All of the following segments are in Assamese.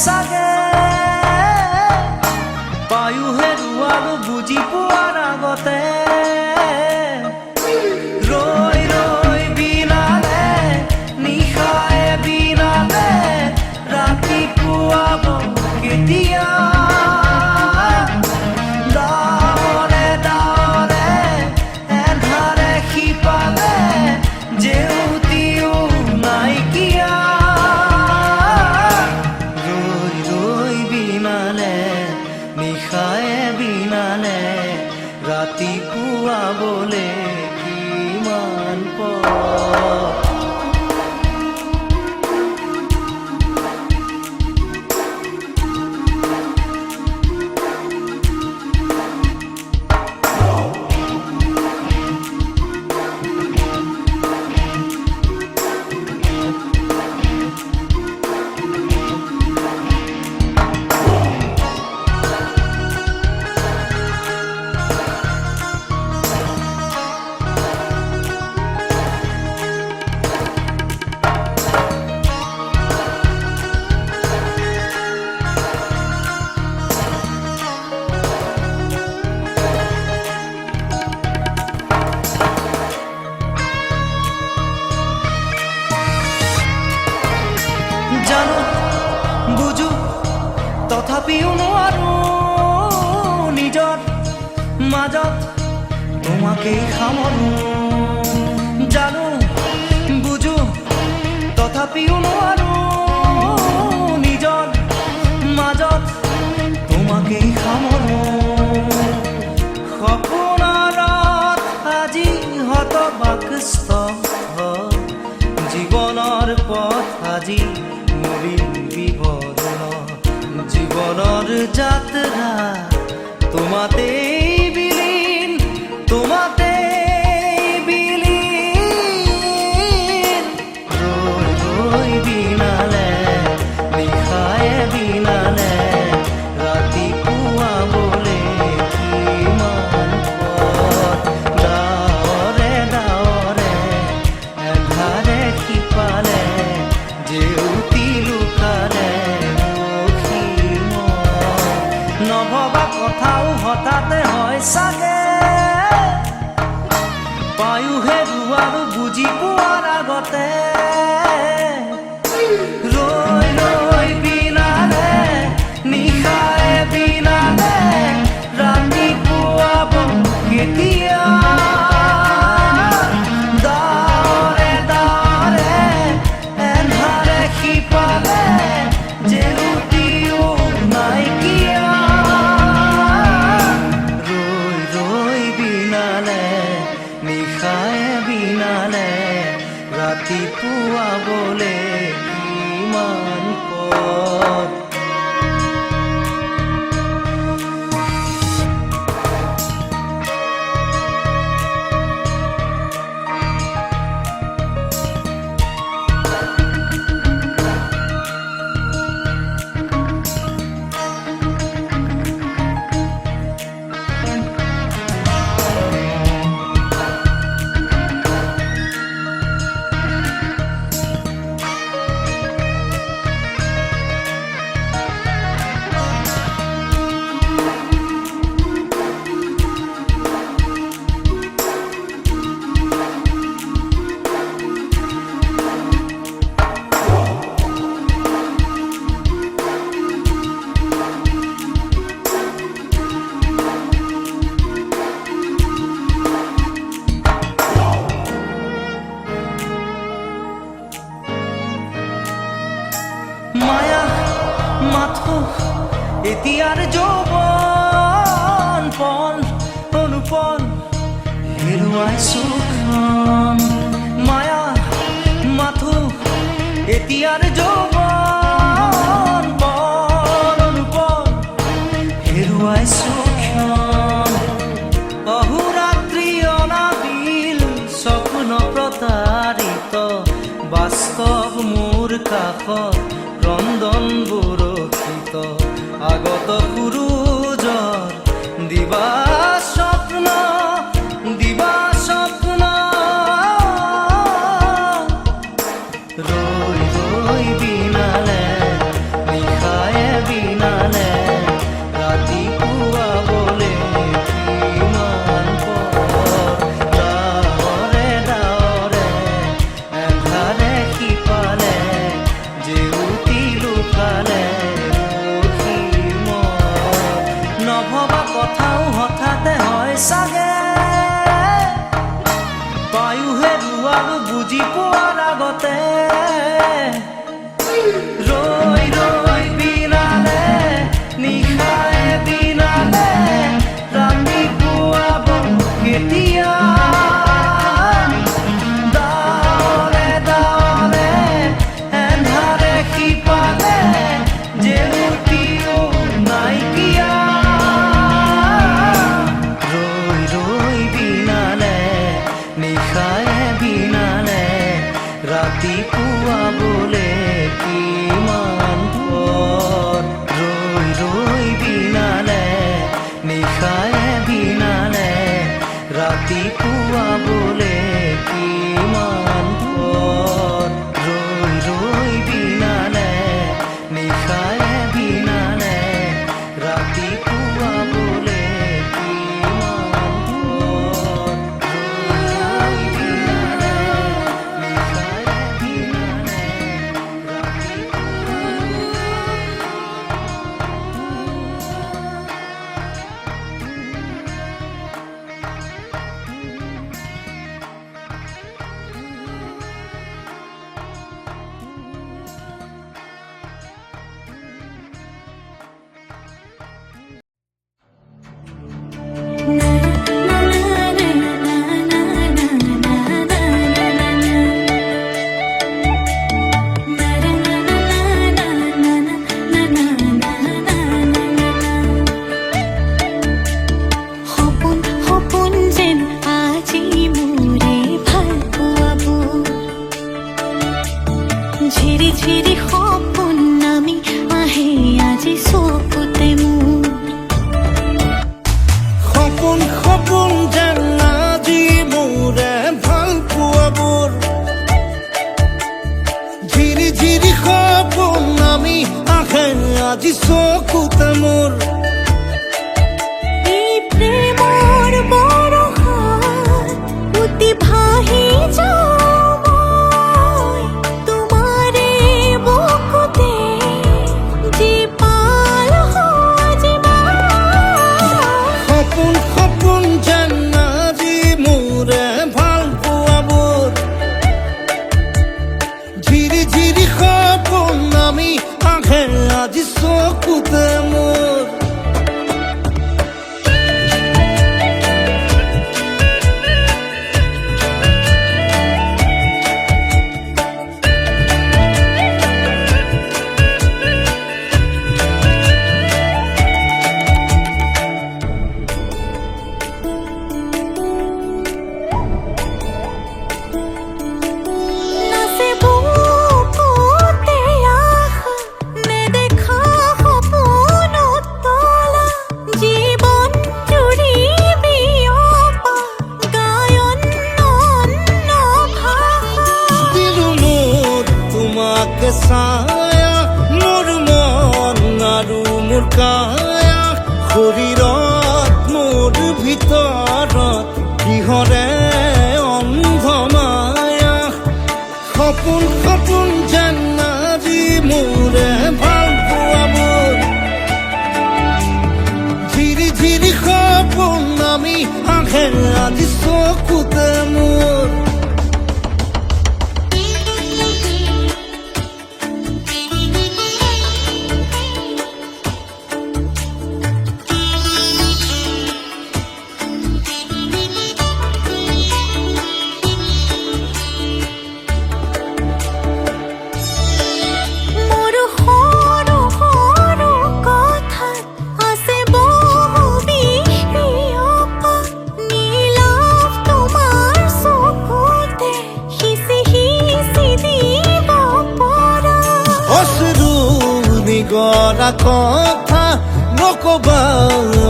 চাগে পায়ো হেৰুৱালো বুজি পোৱাৰ আগতে ৰৈ ৰৈ বিনালে নিশায়ে বিনালে ৰাতিপুৱাব কেতিয়া ডাৱৰে ডাৱৰে এন্ধাৰে সিপালে জেউতিও নাইকিয়া ৰৈ ৰৈ বিনালে নিশায়ে বিনালে ৰাতিপুৱাবলে কিমান পৰ জানো বুঝো তথাপিও নোৱাৰো নিজৰ মাজত তোমাকেই সামৰো জানো বুঝো তথাপিও নোৱাৰো নিজৰ মাজত তোমাকেই সামৰো সপোনত আজি হতবাকস্থ জীৱনৰ পথ আজি বিবৰণ জীবনেৰ যাত্ৰা তোমাতে বিলীন তোমাতে বিলীন ৰই ৰই বিনালে নিশায়ে বিনালে ৰাতিপুৱা বলে কিমান পথ ডাৱৰে ডাৱৰে এন্ধাৰে সিপালে জেউতি লুকালে নভবা কথাও হঠাতে হয় চাগে পায়ো হেৰুৱালো বুজি পোৱাৰ আগতে ৰৈ ৰৈ বিনালে নিশায়ে বিনালে ৰাতিপুৱাব কেতিয়া ডাৱৰে ডাৱৰে এন্ধাৰে সিপালে জেউতিও নাইকিয়া ৰৈ ৰৈ বিনালে নিশায়ে বিনালে ৰাতিপুৱাবলে কিমান পথ মায়া মাথো এতিয়াৰ যৌৱন পল অনুপল হেৰুৱাইছো মায়া মাথো এতিয়াৰ যৌৱন পল অনুপল হেৰুৱাইছো অহোৰাত্ৰি অনাবিল স্বপ্ন প্ৰতাৰিত বাস্তৱ মোৰ কাষত ক্ৰন্দন বৰষিত আগত সূৰুজৰ দিবা স্বপ্ন ৰৈ ৰৈ বিনালে নিশায়ে ৰাতিপুৱা বোলে কিমান পৰ ৰৈ ৰৈ বিনালে নিশাৰে বিনালে ৰাতিপুৱা বোলে কিমান পৰ ৰৈ ৰৈ বিনালে নিশাৰে বিনালে ঝিৰি ঝিৰি সপোন নামি আহে আজি চকুতে মোৰ সপোন সপোন যেন আজি মোৰে ভাল পোৱাবোৰ ঝিৰি ঝিৰি সপোন নামি আহে আজি চকুতে মোৰ এই প্ৰেমৰ বৰষাত উটি ভাহি যাওঁ মই তোমাৰে বুকুতে জীপাল সজিবা সপোন সপোন যেন আজি মোৰে ভাল পোৱাবোৰ ঝিৰি ঝিৰি সপোন নামি আহে আজি চকুতে মোৰ নাচে বুকুতে আশা নেদেখা সপোনত তলা জীৱন জুৰি বিয়পা গায়ন অন্য ভাষা দিলো মোৰ তোমাকে ছায়া মোৰ মন আৰু মোৰ কায়া শৰীৰত মোৰ ভিতৰত কিহৰে অন্ধ মায়া সপোন সপোন যেন আজি মোৰে ভাল পোৱাবোৰ ঝিৰি ঝিৰি সপোন নামি আহে আজি চকুতে মোৰ মোৰ সৰু সৰু কথাত আছে বহু বিয়পা নীলাভ তোমাৰ চকুতে সিঁচি সিঁচি দিব পৰা অশ্ৰু নিগৰা কথা নকবা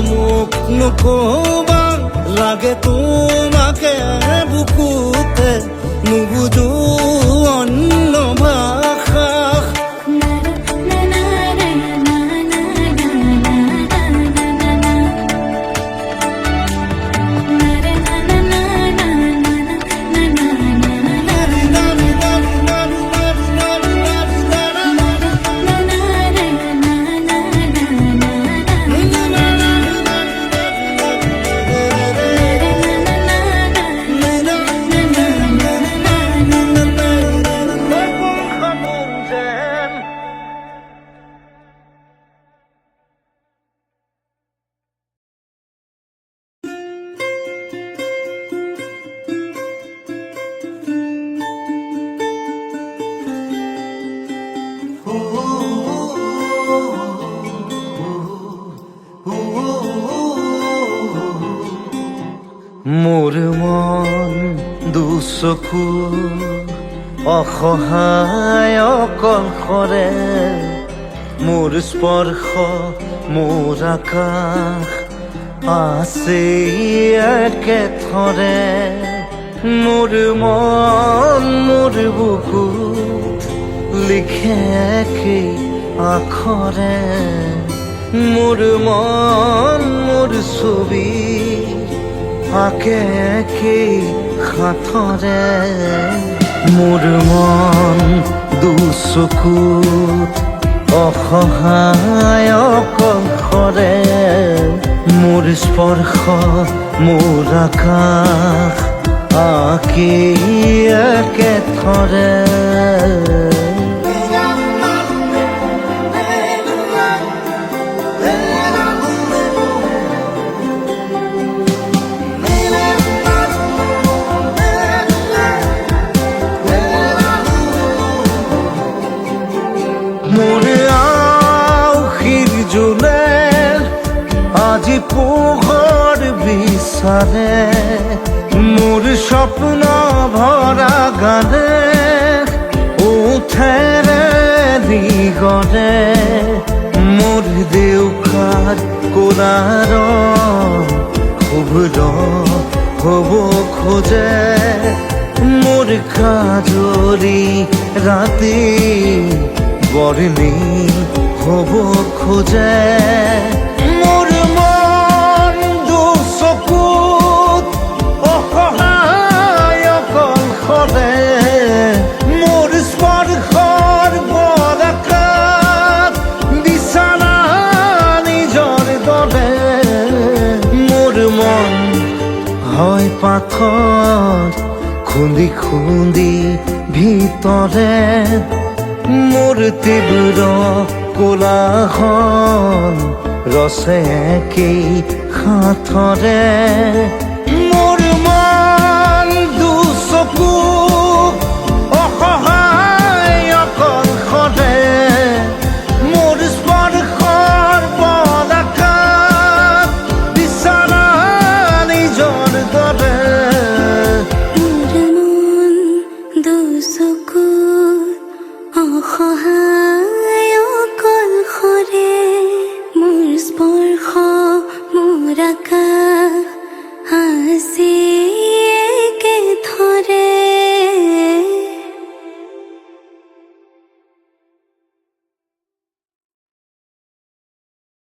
মোক নকবা লাগে তোমাকে বুকুতে নুবুজো অন্য ভাষা মোৰ মন দুচকু অসহায় অকলশৰে মোৰ স্পৰ্শ মোৰ আকাশ আছে একেথৰে মোৰ মন মোৰ বুকুত লিখে একেই আখৰে মোৰ মন মোৰ ছবি আঁকে একেই হাতৰে মোৰ মন দুচকুত অসহায় অকলশৰে মোৰ স্পৰ্শ মোৰ আকাশ আঁকি একেথৰে মোৰ আউসীৰ জোনে আজি পোহৰ বিচাৰে মোৰ স্বপ্ন ভৰা গানে উঠেৰে দিগৰে মোৰ দেউখাৰ কোলাৰ শুভ্ৰ হ'ব খোজে মোৰ কাজৰি ৰাতি বৰ্ণি হ'ব খোজে মোৰ মন দুচকুত অসহায় অকলশৰে মোৰ স্পৰ্শৰ বৰকাত বিছানা নিজৰ দৰে মোৰ মন হয় পাথৰ খুন্দি খুন্দি ভিতৰে মোৰ তীব্ৰ কোলাহল ৰচে একেই হাতৰে